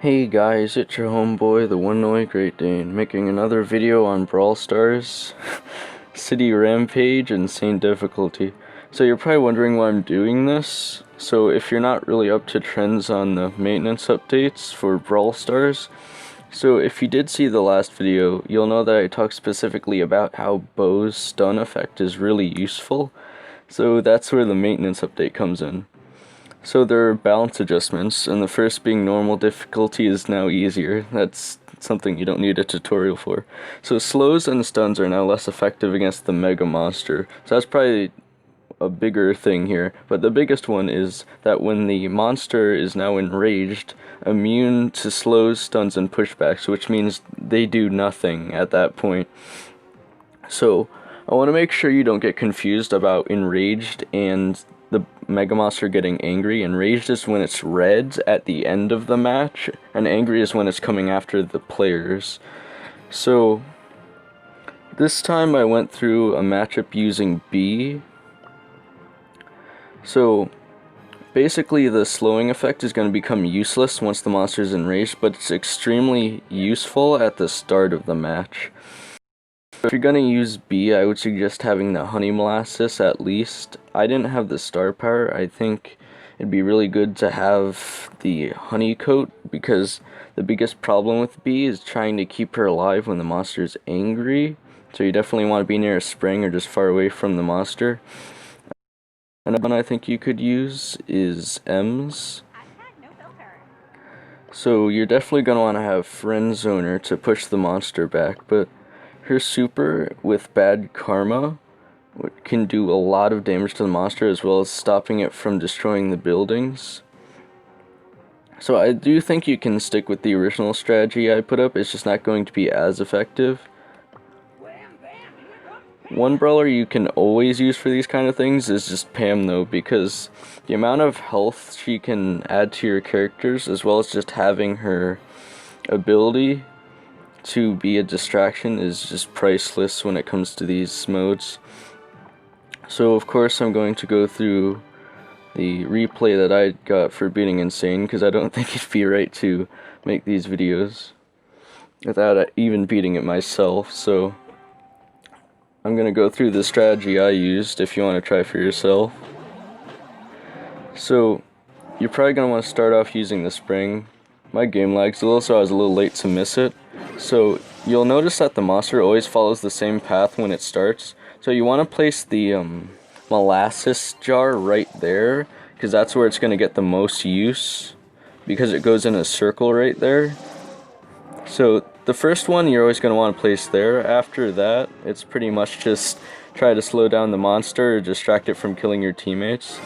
Hey guys, it's your homeboy, the one and only Great Dane, making another video on Brawl Stars, City Rampage, Insane Difficulty. So you're probably wondering why I'm doing this. So if you're not really up to trends on the maintenance updates for Brawl Stars, so if you did see the last video, you'll know that I talked specifically about how Bo's stun effect is really useful. So that's where the maintenance update comes in. So there are balance adjustments, and the first being normal difficulty is now easier. That's something you don't need a tutorial for. So slows and stuns are now less effective against the Mega Monster. So that's probably a bigger thing here. But the biggest one is that when the monster is now enraged, immune to slows, stuns, and pushbacks, which means they do nothing at that point. So I want to make sure you don't get confused about enraged and the Mega Monster getting angry. Enraged is when it's red at the end of the match, and angry is when it's coming after the players. So this time I went through a matchup using B. So basically the slowing effect is going to become useless once the monster is enraged, but it's extremely useful at the start of the match. If you're going to use B, I would suggest having the honey molasses at least. I didn't have the star power. I think it'd be really good to have the honey coat, because the biggest problem with B is trying to keep her alive when the monster is angry. So you definitely want to be near a spring or just far away from the monster. Another one I think you could use is M's. So you're definitely going to want to have Friend Zoner to push the monster back, but her super with bad karma can do a lot of damage to the monster, as well as stopping it from destroying the buildings. So I do think you can stick with the original strategy I put up. It's just not going to be as effective. One brawler you can always use for these kind of things is just Pam, though, because the amount of health she can add to your characters, as well as just having her ability to be a distraction, is just priceless when it comes to these modes. So of course I'm going to go through the replay that I got for beating Insane, because I don't think it'd be right to make these videos without even beating it myself. So I'm going to go through the strategy I used if you want to try for yourself. So you're probably going to want to start off using the spring. My game lags a little, so I was a little late to miss it. So you'll notice that the monster always follows the same path when it starts. So you want to place the molasses jar right there, because that's where it's going to get the most use, because it goes in a circle right there. So the first one you're always going to want to place there. After that, it's pretty much just try to slow down the monster or distract it from killing your teammates.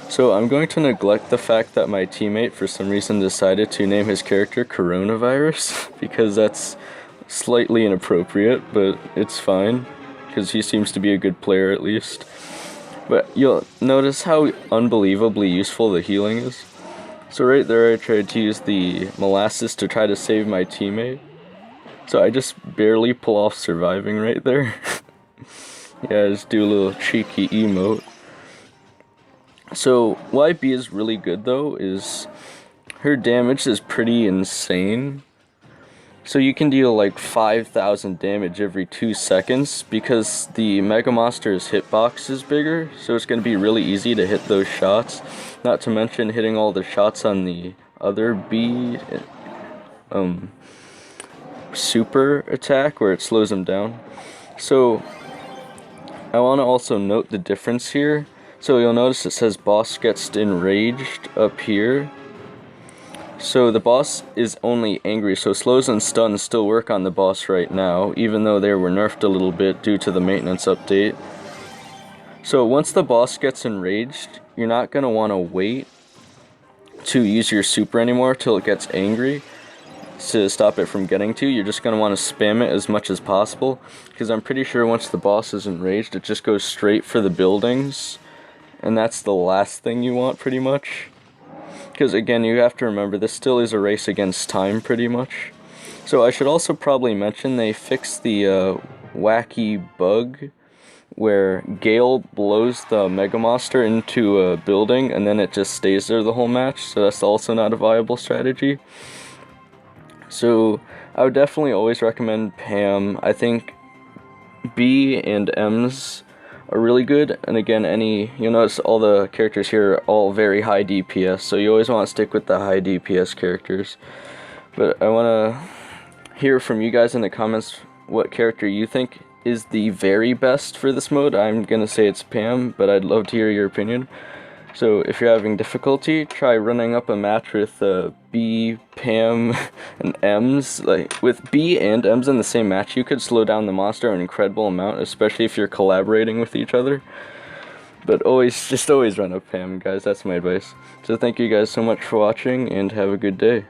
So I'm going to neglect the fact that my teammate for some reason decided to name his character Coronavirus, because that's slightly inappropriate, but it's fine, because he seems to be a good player at least. But you'll notice how unbelievably useful the healing is. So right there I tried to use the molasses to try to save my teammate. So I just barely pull off surviving right there. Yeah, just do a little cheeky emote. So why B is really good though is her damage is pretty insane. So you can deal like 5,000 damage every 2 seconds, because the Mega Monster's hitbox is bigger, so it's going to be really easy to hit those shots. Not to mention hitting all the shots on the other B super attack where it slows them down. So I want to also note the difference here. So you'll notice it says boss gets enraged up here. So the boss is only angry, so slows and stuns still work on the boss right now, even though they were nerfed a little bit due to the maintenance update. So once the boss gets enraged, you're not going to want to wait to use your super anymore till it gets angry to stop it from getting to. You're just going to want to spam it as much as possible, because I'm pretty sure once the boss is enraged, it just goes straight for the buildings. And that's the last thing you want, pretty much. Because again, you have to remember, this still is a race against time, pretty much. So I should also probably mention they fixed the wacky bug where Gale blows the Mega Monster into a building and then it just stays there the whole match, so that's also not a viable strategy. So I would definitely always recommend Pam. I think B and M's are really good, and again, you'll notice all the characters here are all very high DPS, so you always want to stick with the high DPS characters. But I want to hear from you guys in the comments what character you think is the very best for this mode. I'm gonna say it's Pam, but I'd love to hear your opinion. So if you're having difficulty, try running up a match with B, Pam, and M's. Like, with B and M's in the same match, you could slow down the monster an incredible amount, especially if you're collaborating with each other. But just always run up Pam, guys. That's my advice. So thank you guys so much for watching, and have a good day.